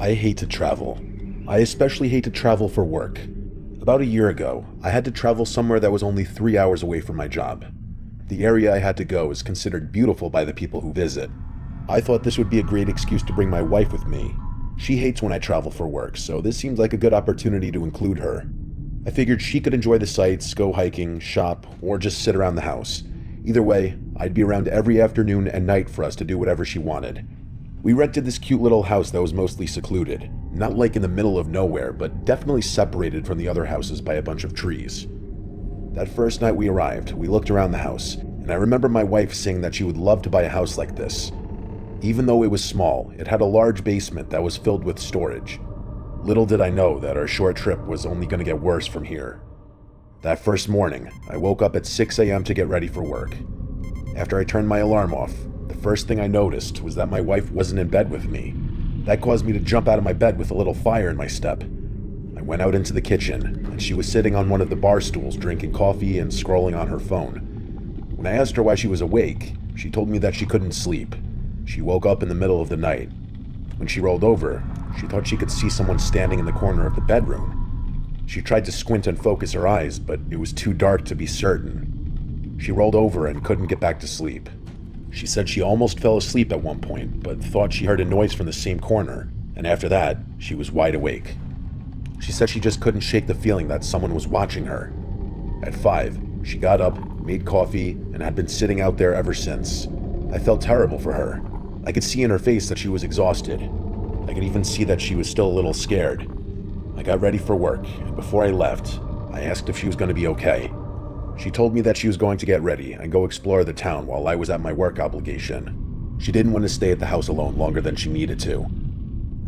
I hate to travel. I especially hate to travel for work. About a year ago, I had to travel somewhere that was only 3 hours away from my job. The area I had to go is considered beautiful by the people who visit. I thought this would be a great excuse to bring my wife with me. She hates when I travel for work, so this seemed like a good opportunity to include her. I figured she could enjoy the sights, go hiking, shop, or just sit around the house. Either way, I'd be around every afternoon and night for us to do whatever she wanted. We rented this cute little house that was mostly secluded, not like in the middle of nowhere, but definitely separated from the other houses by a bunch of trees. That first night we arrived, we looked around the house, and I remember my wife saying that she would love to buy a house like this. Even though it was small, it had a large basement that was filled with storage. Little did I know that our short trip was only going to get worse from here. That first morning, I woke up at 6 a.m. to get ready for work. After I turned my alarm off, the first thing I noticed was that my wife wasn't in bed with me. That caused me to jump out of my bed with a little fire in my step. I went out into the kitchen, and she was sitting on one of the bar stools drinking coffee and scrolling on her phone. When I asked her why she was awake, she told me that she couldn't sleep. She woke up in the middle of the night. When she rolled over, she thought she could see someone standing in the corner of the bedroom. She tried to squint and focus her eyes, but it was too dark to be certain. She rolled over and couldn't get back to sleep. She said she almost fell asleep at one point, but thought she heard a noise from the same corner, and after that, she was wide awake. She said she just couldn't shake the feeling that someone was watching her. At 5, she got up, made coffee, and had been sitting out there ever since. I felt terrible for her. I could see in her face that she was exhausted. I could even see that she was still a little scared. I got ready for work, and before I left, I asked if she was going to be okay. She told me that she was going to get ready and go explore the town while I was at my work obligation. She didn't want to stay at the house alone longer than she needed to.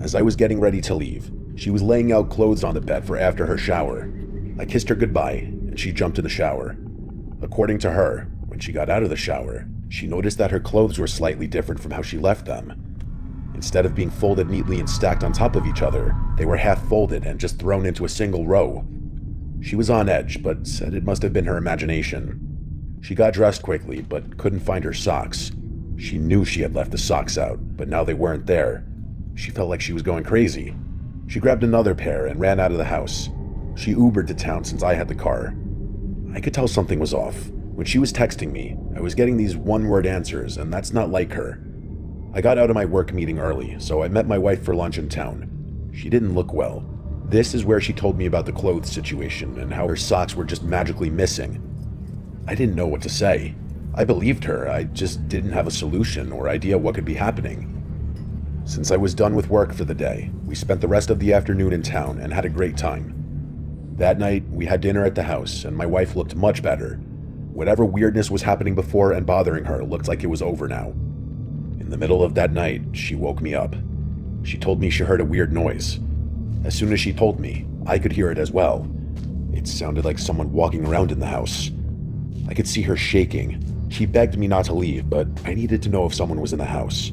As I was getting ready to leave, she was laying out clothes on the bed for after her shower. I kissed her goodbye, and she jumped in the shower. According to her, when she got out of the shower, she noticed that her clothes were slightly different from how she left them. Instead of being folded neatly and stacked on top of each other, they were half folded and just thrown into a single row. She was on edge, but said it must have been her imagination. She got dressed quickly, but couldn't find her socks. She knew she had left the socks out, but now they weren't there. She felt like she was going crazy. She grabbed another pair and ran out of the house. She Ubered to town since I had the car. I could tell something was off. When she was texting me, I was getting these one-word answers, and that's not like her. I got out of my work meeting early, so I met my wife for lunch in town. She didn't look well. This is where she told me about the clothes situation and how her socks were just magically missing. I didn't know what to say. I believed her, I just didn't have a solution or idea what could be happening. Since I was done with work for the day, we spent the rest of the afternoon in town and had a great time. That night, we had dinner at the house, and my wife looked much better. Whatever weirdness was happening before and bothering her looked like it was over now. In the middle of that night, she woke me up. She told me she heard a weird noise. As soon as she told me, I could hear it as well. It sounded like someone walking around in the house. I could see her shaking. She begged me not to leave, but I needed to know if someone was in the house.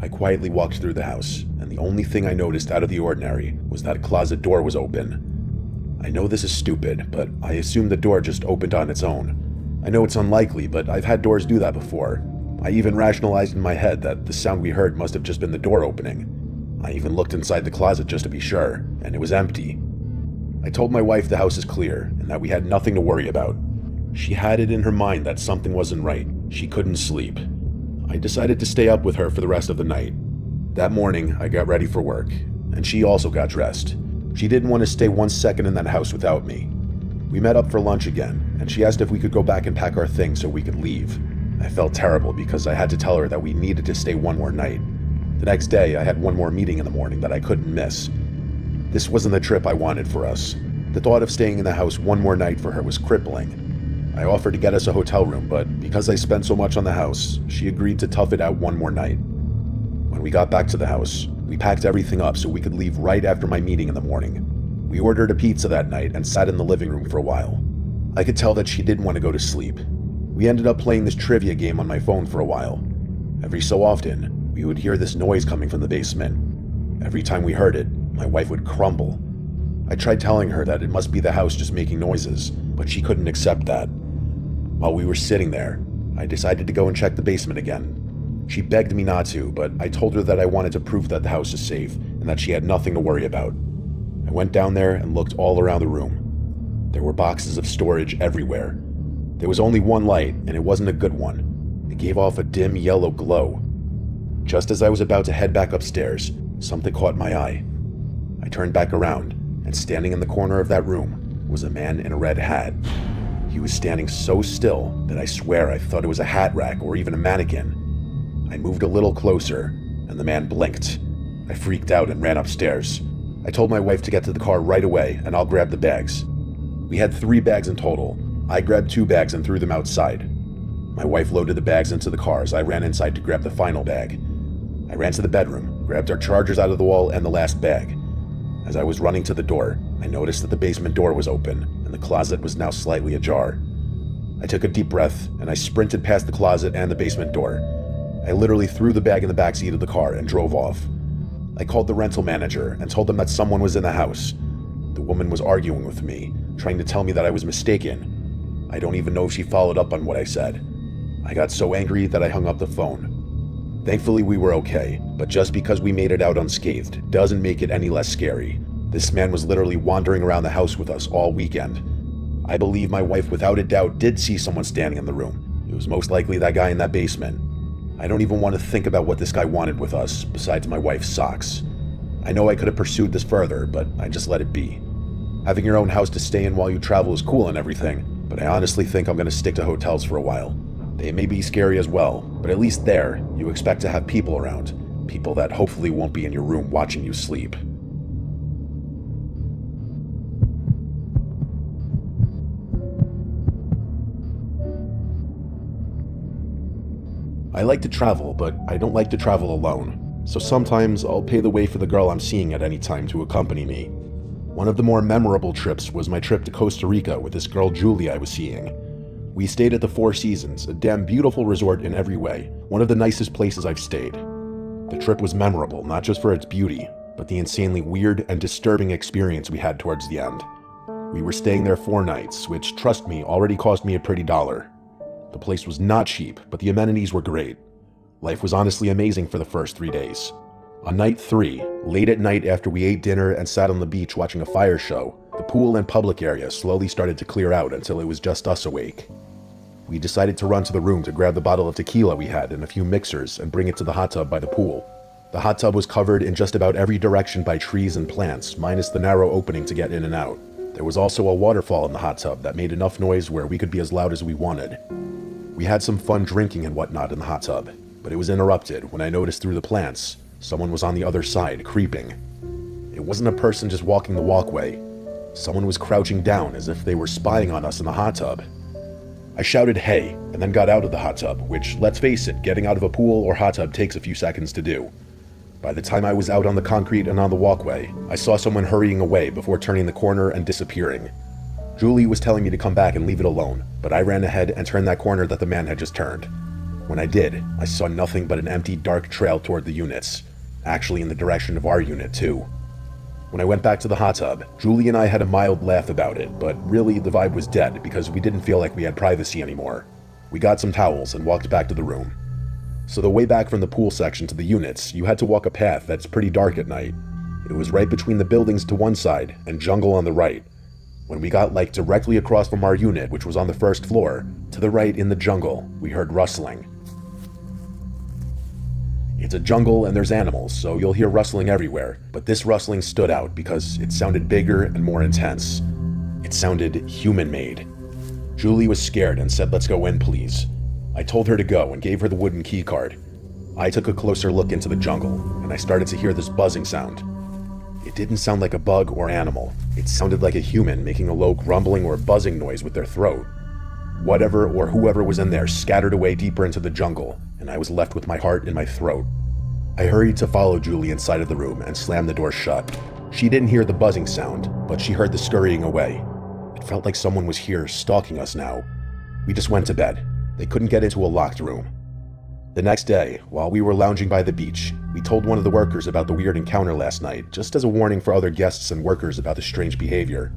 I quietly walked through the house, and the only thing I noticed out of the ordinary was that a closet door was open. I know this is stupid, but I assumed the door just opened on its own. I know it's unlikely, but I've had doors do that before. I even rationalized in my head that the sound we heard must have just been the door opening. I even looked inside the closet just to be sure, and it was empty. I told my wife the house is clear, and that we had nothing to worry about. She had it in her mind that something wasn't right. She couldn't sleep. I decided to stay up with her for the rest of the night. That morning, I got ready for work, and she also got dressed. She didn't want to stay 1 second in that house without me. We met up for lunch again, and she asked if we could go back and pack our things so we could leave. I felt terrible because I had to tell her that we needed to stay one more night. The next day, I had one more meeting in the morning that I couldn't miss. This wasn't the trip I wanted for us. The thought of staying in the house one more night for her was crippling. I offered to get us a hotel room, but because I spent so much on the house, she agreed to tough it out one more night. When we got back to the house, we packed everything up so we could leave right after my meeting in the morning. We ordered a pizza that night and sat in the living room for a while. I could tell that she didn't want to go to sleep. We ended up playing this trivia game on my phone for a while. Every so often, we would hear this noise coming from the basement. Every time we heard it, my wife would crumble. I tried telling her that it must be the house just making noises, but she couldn't accept that. While we were sitting there, I decided to go and check the basement again. She begged me not to, but I told her that I wanted to prove that the house is safe and and that she had nothing to worry about. I went down there and looked all around the room. There were boxes of storage everywhere. There was only one light, and it wasn't a good one. It gave off a dim yellow glow. Just as I was about to head back upstairs, something caught my eye. I turned back around, and standing in the corner of that room was a man in a red hat. He was standing so still that I swear I thought it was a hat rack or even a mannequin. I moved a little closer, and the man blinked. I freaked out and ran upstairs. I told my wife to get to the car right away, and I'll grab the bags. We had 3 bags in total. I grabbed 2 bags and threw them outside. My wife loaded the bags into the car as I ran inside to grab the final bag. I ran to the bedroom, grabbed our chargers out of the wall and the last bag. As I was running to the door, I noticed that the basement door was open, and the closet was now slightly ajar. I took a deep breath, and I sprinted past the closet and the basement door. I literally threw the bag in the backseat of the car and drove off. I called the rental manager and told them that someone was in the house. The woman was arguing with me, trying to tell me that I was mistaken. I don't even know if she followed up on what I said. I got so angry that I hung up the phone. Thankfully, we were okay, but just because we made it out unscathed doesn't make it any less scary. This man was literally wandering around the house with us all weekend. I believe my wife without a doubt did see someone standing in the room. It was most likely that guy in that basement. I don't even want to think about what this guy wanted with us, besides my wife's socks. I know I could have pursued this further, but I just let it be. Having your own house to stay in while you travel is cool and everything, but I honestly think I'm going to stick to hotels for a while. They may be scary as well, but at least there, you expect to have people around. People that hopefully won't be in your room watching you sleep. I like to travel, but I don't like to travel alone. So sometimes I'll pay the way for the girl I'm seeing at any time to accompany me. One of the more memorable trips was my trip to Costa Rica with this girl Julie I was seeing. We stayed at the Four Seasons, a damn beautiful resort in every way, one of the nicest places I've stayed. The trip was memorable, not just for its beauty, but the insanely weird and disturbing experience we had towards the end. We were staying there 4 nights, which, trust me, already cost me a pretty dollar. The place was not cheap, but the amenities were great. Life was honestly amazing for the first 3 days. On night 3, late at night after we ate dinner and sat on the beach watching a fire show, the pool and public area slowly started to clear out until it was just us awake. We decided to run to the room to grab the bottle of tequila we had and a few mixers and bring it to the hot tub by the pool. The hot tub was covered in just about every direction by trees and plants, minus the narrow opening to get in and out. There was also a waterfall in the hot tub that made enough noise where we could be as loud as we wanted. We had some fun drinking and whatnot in the hot tub, but it was interrupted when I noticed through the plants someone was on the other side, creeping. It wasn't a person just walking the walkway. Someone was crouching down as if they were spying on us in the hot tub. I shouted hey, and then got out of the hot tub, which, let's face it, getting out of a pool or hot tub takes a few seconds to do. By the time I was out on the concrete and on the walkway, I saw someone hurrying away before turning the corner and disappearing. Julie was telling me to come back and leave it alone, but I ran ahead and turned that corner that the man had just turned. When I did, I saw nothing but an empty, dark trail toward the units, actually in the direction of our unit too. When I went back to the hot tub, Julie and I had a mild laugh about it, but really the vibe was dead because we didn't feel like we had privacy anymore. We got some towels and walked back to the room. So the way back from the pool section to the units, you had to walk a path that's pretty dark at night. It was right between the buildings to one side and jungle on the right. When we got like directly across from our unit, which was on the first floor, to the right in the jungle, we heard rustling. It's a jungle and there's animals, so you'll hear rustling everywhere, but this rustling stood out because it sounded bigger and more intense. It sounded human-made. Julie was scared and said, "Let's go in, please." I told her to go and gave her the wooden key card. I took a closer look into the jungle, and I started to hear this buzzing sound. It didn't sound like a bug or animal. It sounded like a human making a low grumbling or buzzing noise with their throat. Whatever or whoever was in there scattered away deeper into the jungle, and I was left with my heart in my throat. I hurried to follow Julie inside of the room and slammed the door shut. She didn't hear the buzzing sound, but she heard the scurrying away. It felt like someone was here stalking us now. We just went to bed. They couldn't get into a locked room. The next day, while we were lounging by the beach, we told one of the workers about the weird encounter last night, just as a warning for other guests and workers about the strange behavior.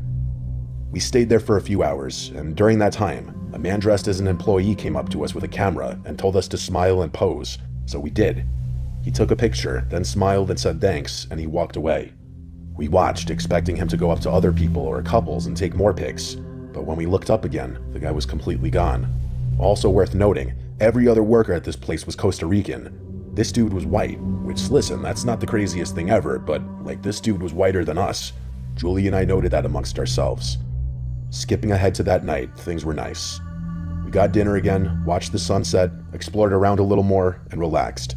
We stayed there for a few hours, and during that time, a man dressed as an employee came up to us with a camera and told us to smile and pose, so we did. He took a picture, then smiled and said thanks, and he walked away. We watched, expecting him to go up to other people or couples and take more pics, but when we looked up again, the guy was completely gone. Also worth noting, every other worker at this place was Costa Rican. This dude was white, which, listen, that's not the craziest thing ever, but, this dude was whiter than us. Julie and I noted that amongst ourselves. Skipping ahead to that night, things were nice. We got dinner again, watched the sunset, explored around a little more, and relaxed.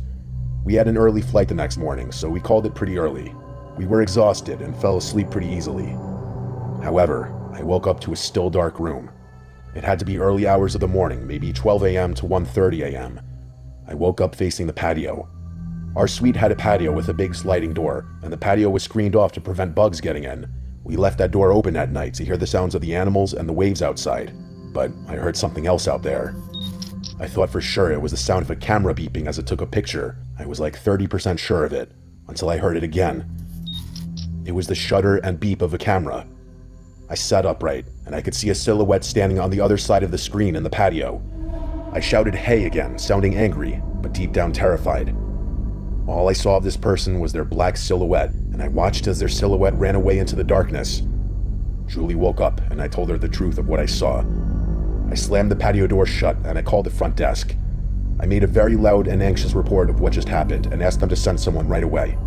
We had an early flight the next morning, so we called it pretty early. We were exhausted and fell asleep pretty easily. However, I woke up to a still dark room. It had to be early hours of the morning, maybe 12 a.m. to 1:30 a.m. I woke up facing the patio. Our suite had a patio with a big sliding door, and the patio was screened off to prevent bugs getting in. We left that door open at night to hear the sounds of the animals and the waves outside, but I heard something else out there. I thought for sure it was the sound of a camera beeping as it took a picture. I was like 30% sure of it, until I heard it again. It was the shudder and beep of a camera. I sat upright, and I could see a silhouette standing on the other side of the screen in the patio. I shouted "hey" again, sounding angry, but deep down terrified. All I saw of this person was their black silhouette, and I watched as their silhouette ran away into the darkness. Julie woke up, and I told her the truth of what I saw. I slammed the patio door shut, and I called the front desk. I made a very loud and anxious report of what just happened, and asked them to send someone right away.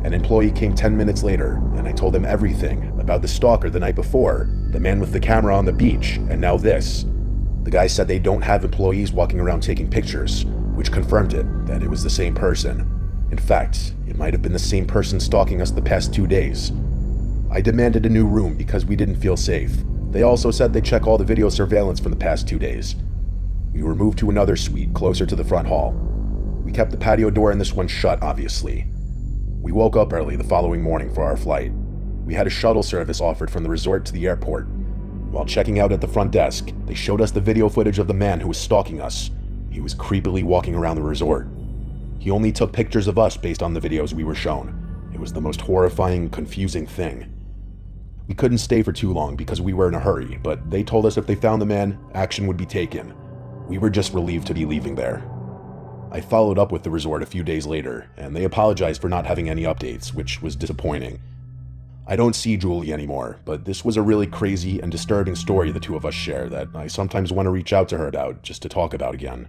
An employee came 10 minutes later, and I told them everything about the stalker the night before, the man with the camera on the beach, and now this. The guy said they don't have employees walking around taking pictures, which confirmed that it was the same person. In fact, it might have been the same person stalking us the past 2 days. I demanded a new room because we didn't feel safe. They also said they'd check all the video surveillance from the past 2 days. We were moved to another suite closer to the front hall. We kept the patio door in this one shut, obviously. We woke up early the following morning for our flight. We had a shuttle service offered from the resort to the airport. While checking out at the front desk, they showed us the video footage of the man who was stalking us. He was creepily walking around the resort. He only took pictures of us based on the videos we were shown. It was the most horrifying, confusing thing. We couldn't stay for too long because we were in a hurry, but they told us if they found the man, action would be taken. We were just relieved to be leaving there. I followed up with the resort a few days later, and they apologized for not having any updates, which was disappointing. I don't see Julie anymore, but this was a really crazy and disturbing story the two of us share that I sometimes want to reach out to her about just to talk about again.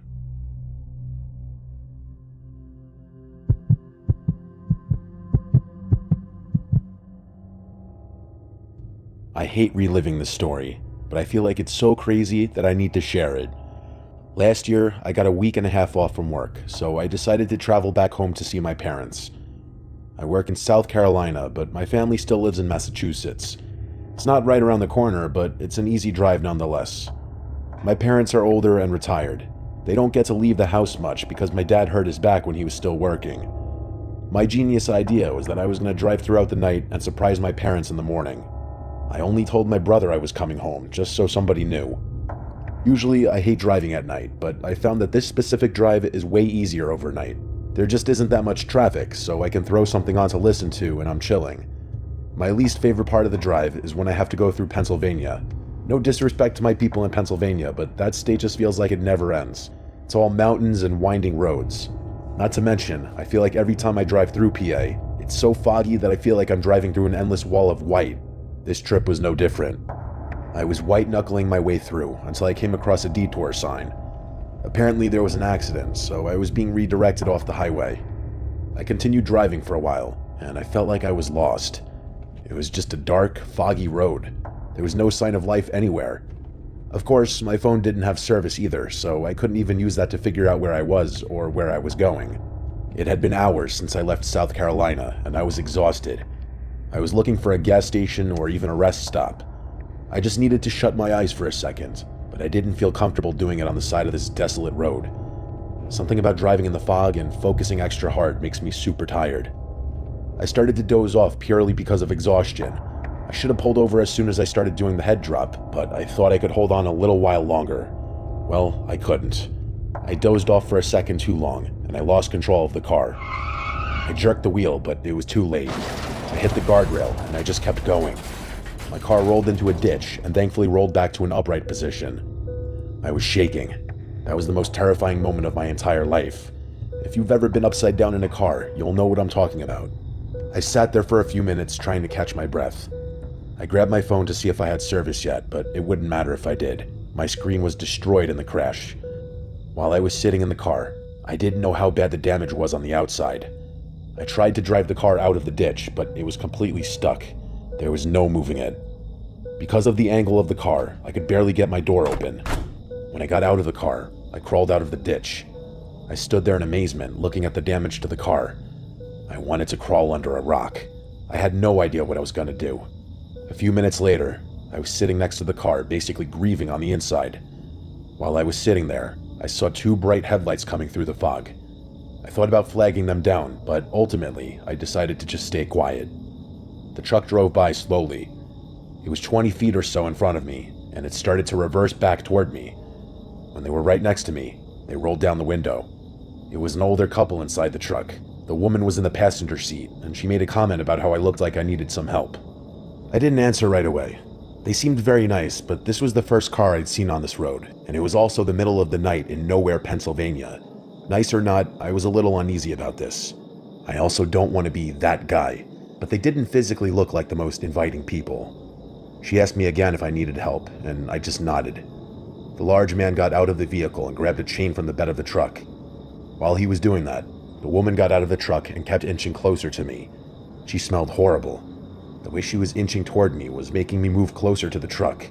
I hate reliving this story, but I feel like it's so crazy that I need to share it. Last year, I got a week and a half off from work, so I decided to travel back home to see my parents. I work in South Carolina, but my family still lives in Massachusetts. It's not right around the corner, but it's an easy drive nonetheless. My parents are older and retired. They don't get to leave the house much because my dad hurt his back when he was still working. My genius idea was that I was going to drive throughout the night and surprise my parents in the morning. I only told my brother I was coming home, just so somebody knew. Usually, I hate driving at night, but I found that this specific drive is way easier overnight. There just isn't that much traffic, so I can throw something on to listen to and I'm chilling. My least favorite part of the drive is when I have to go through Pennsylvania. No disrespect to my people in Pennsylvania, but that state just feels like it never ends. It's all mountains and winding roads. Not to mention, I feel like every time I drive through PA, it's so foggy that I feel like I'm driving through an endless wall of white. This trip was no different. I was white-knuckling my way through until I came across a detour sign. Apparently there was an accident, so I was being redirected off the highway. I continued driving for a while, and I felt like I was lost. It was just a dark, foggy road. There was no sign of life anywhere. Of course, my phone didn't have service either, so I couldn't even use that to figure out where I was or where I was going. It had been hours since I left South Carolina, and I was exhausted. I was looking for a gas station or even a rest stop. I just needed to shut my eyes for a second, but I didn't feel comfortable doing it on the side of this desolate road. Something about driving in the fog and focusing extra hard makes me super tired. I started to doze off purely because of exhaustion. I should have pulled over as soon as I started doing the head drop, but I thought I could hold on a little while longer. Well, I couldn't. I dozed off for a second too long, and I lost control of the car. I jerked the wheel, but it was too late. I hit the guardrail, and I just kept going. My car rolled into a ditch, and thankfully rolled back to an upright position. I was shaking. That was the most terrifying moment of my entire life. If you've ever been upside down in a car, you'll know what I'm talking about. I sat there for a few minutes trying to catch my breath. I grabbed my phone to see if I had service yet, but it wouldn't matter if I did. My screen was destroyed in the crash. While I was sitting in the car, I didn't know how bad the damage was on the outside. I tried to drive the car out of the ditch, but it was completely stuck. There was no moving it. Because of the angle of the car, I could barely get my door open. When I got out of the car, I crawled out of the ditch. I stood there in amazement, looking at the damage to the car. I wanted to crawl under a rock. I had no idea what I was going to do. A few minutes later, I was sitting next to the car, basically grieving on the inside. While I was sitting there, I saw two bright headlights coming through the fog. I thought about flagging them down, but ultimately, I decided to just stay quiet. The truck drove by slowly. It was 20 feet or so in front of me, and it started to reverse back toward me. When they were right next to me, they rolled down the window. It was an older couple inside the truck. The woman was in the passenger seat, and she made a comment about how I looked like I needed some help. I didn't answer right away. They seemed very nice, but this was the first car I'd seen on this road, and it was also the middle of the night in nowhere, Pennsylvania. Nice or not, I was a little uneasy about this. I also don't want to be that guy, but they didn't physically look like the most inviting people. She asked me again if I needed help, and I just nodded. The large man got out of the vehicle and grabbed a chain from the bed of the truck. While he was doing that, the woman got out of the truck and kept inching closer to me. She smelled horrible. The way she was inching toward me was making me move closer to the truck.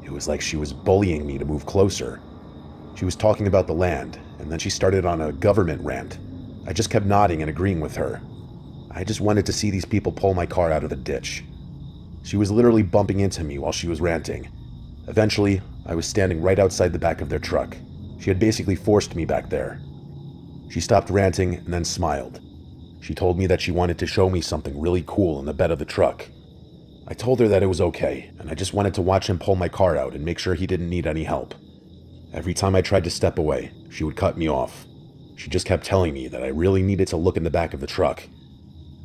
It was like she was bullying me to move closer. She was talking about the land, and then she started on a government rant. I just kept nodding and agreeing with her. I just wanted to see these people pull my car out of the ditch. She was literally bumping into me while she was ranting. Eventually, I was standing right outside the back of their truck. She had basically forced me back there. She stopped ranting and then smiled. She told me that she wanted to show me something really cool in the bed of the truck. I told her that it was okay, and I just wanted to watch him pull my car out and make sure he didn't need any help. Every time I tried to step away, she would cut me off. She just kept telling me that I really needed to look in the back of the truck.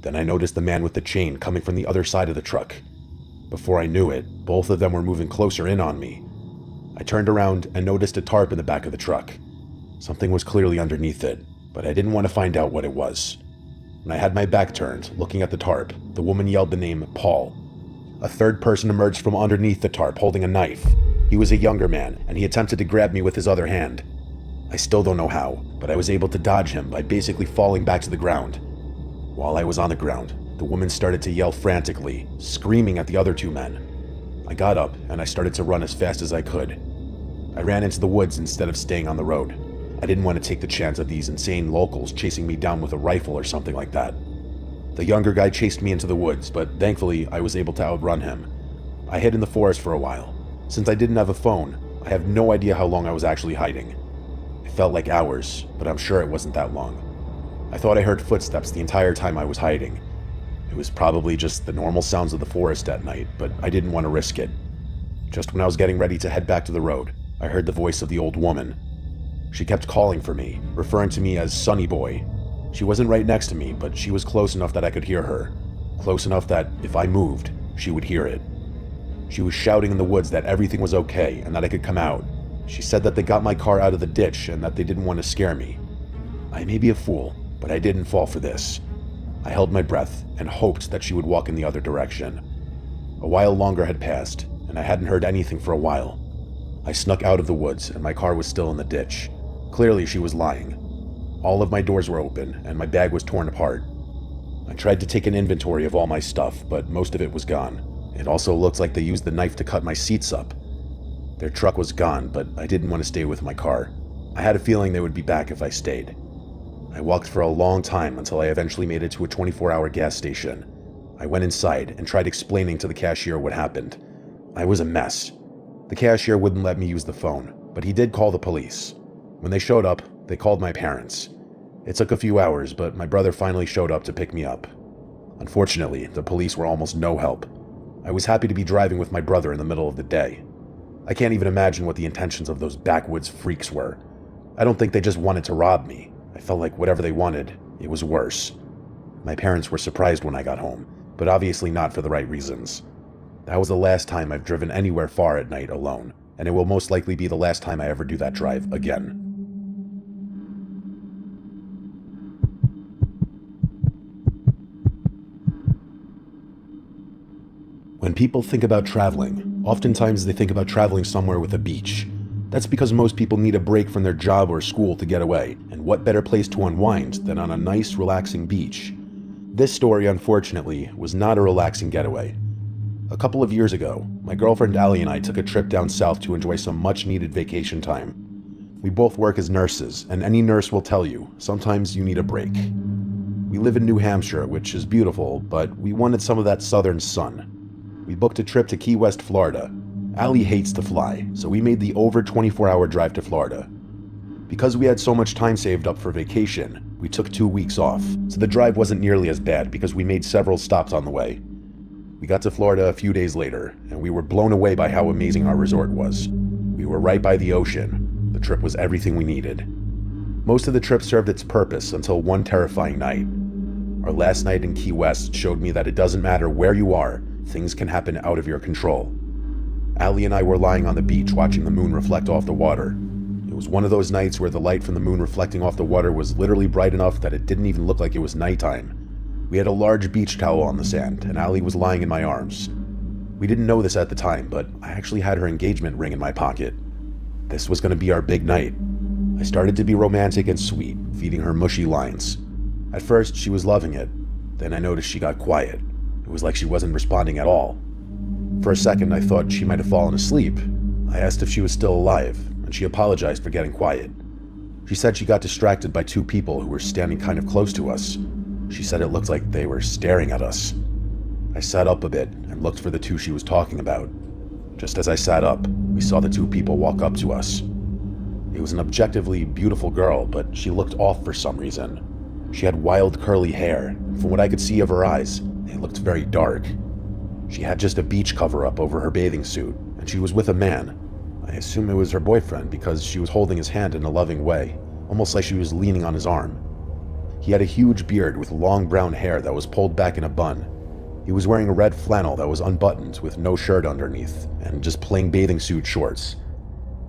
Then I noticed the man with the chain coming from the other side of the truck. Before I knew it, both of them were moving closer in on me. I turned around and noticed a tarp in the back of the truck. Something was clearly underneath it, but I didn't want to find out what it was. When I had my back turned, looking at the tarp, the woman yelled the name Paul. A third person emerged from underneath the tarp holding a knife. He was a younger man, and he attempted to grab me with his other hand. I still don't know how, but I was able to dodge him by basically falling back to the ground. While I was on the ground, the woman started to yell frantically, screaming at the other two men. I got up, and I started to run as fast as I could. I ran into the woods instead of staying on the road. I didn't want to take the chance of these insane locals chasing me down with a rifle or something like that. The younger guy chased me into the woods, but thankfully I was able to outrun him. I hid in the forest for a while. Since I didn't have a phone, I have no idea how long I was actually hiding. It felt like hours, but I'm sure it wasn't that long. I thought I heard footsteps the entire time I was hiding. It was probably just the normal sounds of the forest at night, but I didn't want to risk it. Just when I was getting ready to head back to the road, I heard the voice of the old woman. She kept calling for me, referring to me as Sonny Boy. She wasn't right next to me, but she was close enough that I could hear her. Close enough that if I moved, she would hear it. She was shouting in the woods that everything was okay and that I could come out. She said that they got my car out of the ditch and that they didn't want to scare me. I may be a fool, but I didn't fall for this. I held my breath and hoped that she would walk in the other direction. A while longer had passed, and I hadn't heard anything for a while. I snuck out of the woods and my car was still in the ditch. Clearly she was lying. All of my doors were open and my bag was torn apart. I tried to take an inventory of all my stuff, but most of it was gone. It also looked like they used the knife to cut my seats up. Their truck was gone, but I didn't want to stay with my car. I had a feeling they would be back if I stayed. I walked for a long time until I eventually made it to a 24-hour gas station. I went inside and tried explaining to the cashier what happened. I was a mess. The cashier wouldn't let me use the phone, but he did call the police. When they showed up, they called my parents. It took a few hours, but my brother finally showed up to pick me up. Unfortunately, the police were almost no help. I was happy to be driving with my brother in the middle of the day. I can't even imagine what the intentions of those backwoods freaks were. I don't think they just wanted to rob me. I felt like whatever they wanted, it was worse. My parents were surprised when I got home, but obviously not for the right reasons. That was the last time I've driven anywhere far at night alone, and it will most likely be the last time I ever do that drive again. When people think about traveling, oftentimes they think about traveling somewhere with a beach. That's because most people need a break from their job or school to get away, and what better place to unwind than on a nice, relaxing beach? This story, unfortunately, was not a relaxing getaway. A couple of years ago, my girlfriend Allie and I took a trip down south to enjoy some much-needed vacation time. We both work as nurses, and any nurse will tell you, sometimes you need a break. We live in New Hampshire, which is beautiful, but we wanted some of that southern sun. We booked a trip to Key West, Florida. Allie hates to fly, so we made the over 24-hour drive to Florida. Because we had so much time saved up for vacation, we took 2 weeks off, so the drive wasn't nearly as bad because we made several stops on the way. We got to Florida a few days later, and we were blown away by how amazing our resort was. We were right by the ocean. The trip was everything we needed. Most of the trip served its purpose until one terrifying night. Our last night in Key West showed me that it doesn't matter where you are, things can happen out of your control. Allie and I were lying on the beach watching the moon reflect off the water. It was one of those nights where the light from the moon reflecting off the water was literally bright enough that it didn't even look like it was nighttime. We had a large beach towel on the sand, and Allie was lying in my arms. We didn't know this at the time, but I actually had her engagement ring in my pocket. This was going to be our big night. I started to be romantic and sweet, feeding her mushy lines. At first, she was loving it. Then I noticed she got quiet. It was like she wasn't responding at all. For a second, I thought she might have fallen asleep. I asked if she was still alive, and she apologized for getting quiet. She said she got distracted by two people who were standing kind of close to us. She said it looked like they were staring at us. I sat up a bit and looked for the two she was talking about. Just as I sat up, we saw the two people walk up to us. It was an objectively beautiful girl, but she looked off for some reason. She had wild curly hair, and from what I could see of her eyes, they looked very dark. She had just a beach cover-up over her bathing suit, and she was with a man. I assume it was her boyfriend because she was holding his hand in a loving way, almost like she was leaning on his arm. He had a huge beard with long brown hair that was pulled back in a bun. He was wearing a red flannel that was unbuttoned with no shirt underneath, and just plain bathing suit shorts.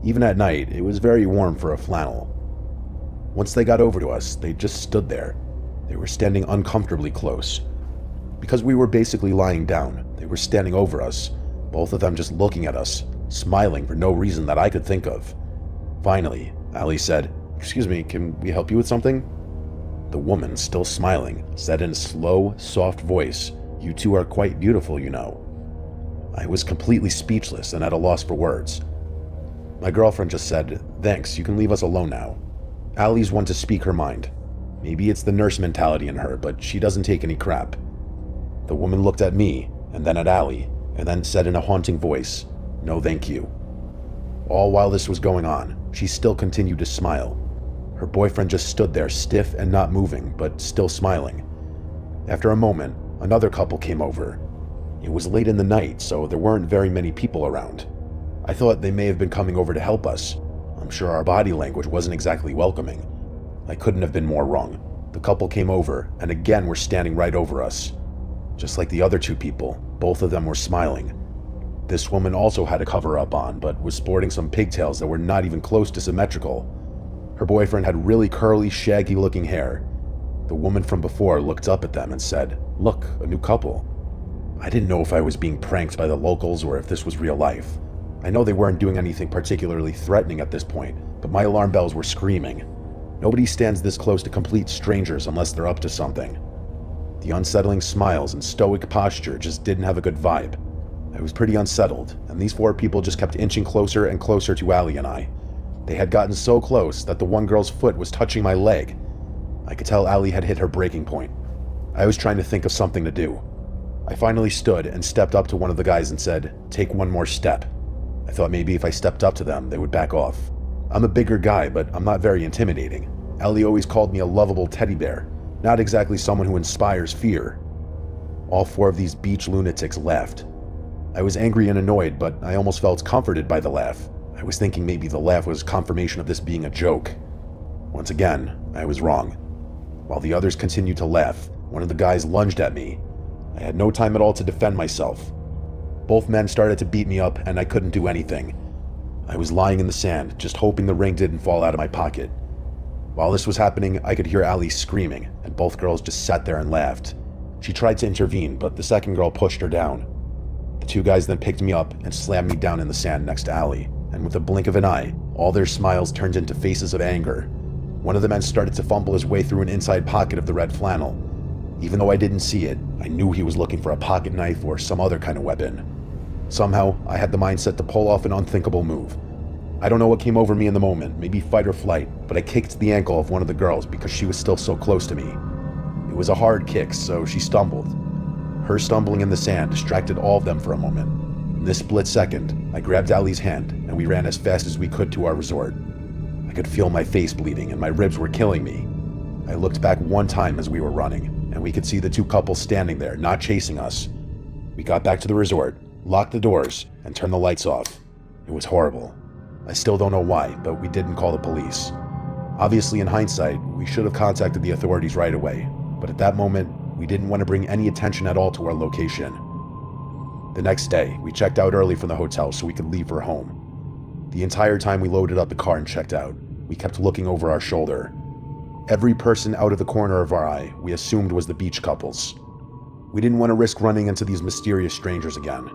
Even at night, it was very warm for a flannel. Once they got over to us, they just stood there. They were standing uncomfortably close. Because we were basically lying down, they were standing over us, both of them just looking at us, smiling for no reason that I could think of. Finally, Allie said, "Excuse me, can we help you with something?" The woman, still smiling, said in a slow, soft voice, "You two are quite beautiful, you know." I was completely speechless and at a loss for words. My girlfriend just said, "Thanks, you can leave us alone now." Allie's one to speak her mind. Maybe it's the nurse mentality in her, but she doesn't take any crap. The woman looked at me, and then at Allie, and then said in a haunting voice, "No thank you." All while this was going on, she still continued to smile. Her boyfriend just stood there stiff and not moving, but still smiling. After a moment, another couple came over. It was late in the night, so there weren't very many people around. I thought they may have been coming over to help us. I'm sure our body language wasn't exactly welcoming. I couldn't have been more wrong. The couple came over, and again were standing right over us. Just like the other two people, both of them were smiling. This woman also had a cover-up on, but was sporting some pigtails that were not even close to symmetrical. Her boyfriend had really curly, shaggy-looking hair. The woman from before looked up at them and said, "Look, a new couple." I didn't know if I was being pranked by the locals or if this was real life. I know they weren't doing anything particularly threatening at this point, but my alarm bells were screaming. Nobody stands this close to complete strangers unless they're up to something. The unsettling smiles and stoic posture just didn't have a good vibe. I was pretty unsettled, and these four people just kept inching closer and closer to Allie and I. They had gotten so close that the one girl's foot was touching my leg. I could tell Allie had hit her breaking point. I was trying to think of something to do. I finally stood and stepped up to one of the guys and said, "Take one more step." I thought maybe if I stepped up to them, they would back off. I'm a bigger guy, but I'm not very intimidating. Allie always called me a lovable teddy bear, not exactly someone who inspires fear. All four of these beach lunatics laughed. I was angry and annoyed, but I almost felt comforted by the laugh. I was thinking maybe the laugh was confirmation of this being a joke. Once again, I was wrong. While the others continued to laugh, one of the guys lunged at me. I had no time at all to defend myself. Both men started to beat me up, and I couldn't do anything. I was lying in the sand, just hoping the ring didn't fall out of my pocket. While this was happening, I could hear Allie screaming, and both girls just sat there and laughed. She tried to intervene, but the second girl pushed her down. The two guys then picked me up and slammed me down in the sand next to Allie, and with a blink of an eye, all their smiles turned into faces of anger. One of the men started to fumble his way through an inside pocket of the red flannel. Even though I didn't see it, I knew he was looking for a pocket knife or some other kind of weapon. Somehow, I had the mindset to pull off an unthinkable move. I don't know what came over me in the moment, maybe fight or flight, but I kicked the ankle of one of the girls because she was still so close to me. It was a hard kick, so she stumbled. Her stumbling in the sand distracted all of them for a moment. In this split second, I grabbed Allie's hand and we ran as fast as we could to our resort. I could feel my face bleeding and my ribs were killing me. I looked back one time as we were running, and we could see the two couples standing there, not chasing us. We got back to the resort, locked the doors, and turned the lights off. It was horrible. I still don't know why, but we didn't call the police. Obviously, in hindsight, we should have contacted the authorities right away, but at that moment, we didn't want to bring any attention at all to our location. The next day, we checked out early from the hotel so we could leave for home. The entire time we loaded up the car and checked out, we kept looking over our shoulder. Every person out of the corner of our eye we assumed was the beach couples. We didn't want to risk running into these mysterious strangers again.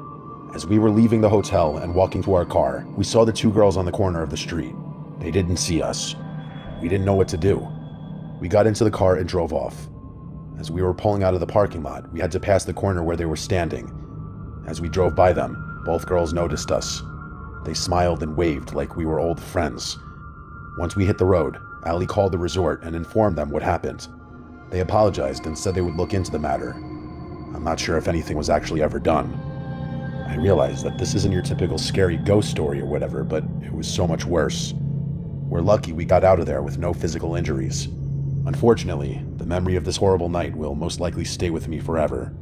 As we were leaving the hotel and walking to our car, we saw the two girls on the corner of the street. They didn't see us. We didn't know what to do. We got into the car and drove off. As we were pulling out of the parking lot, we had to pass the corner where they were standing. As we drove by them, both girls noticed us. They smiled and waved like we were old friends. Once we hit the road, Allie called the resort and informed them what happened. They apologized and said they would look into the matter. I'm not sure if anything was actually ever done. I realized that this isn't your typical scary ghost story or whatever, but it was so much worse. We're lucky we got out of there with no physical injuries. Unfortunately, the memory of this horrible night will most likely stay with me forever.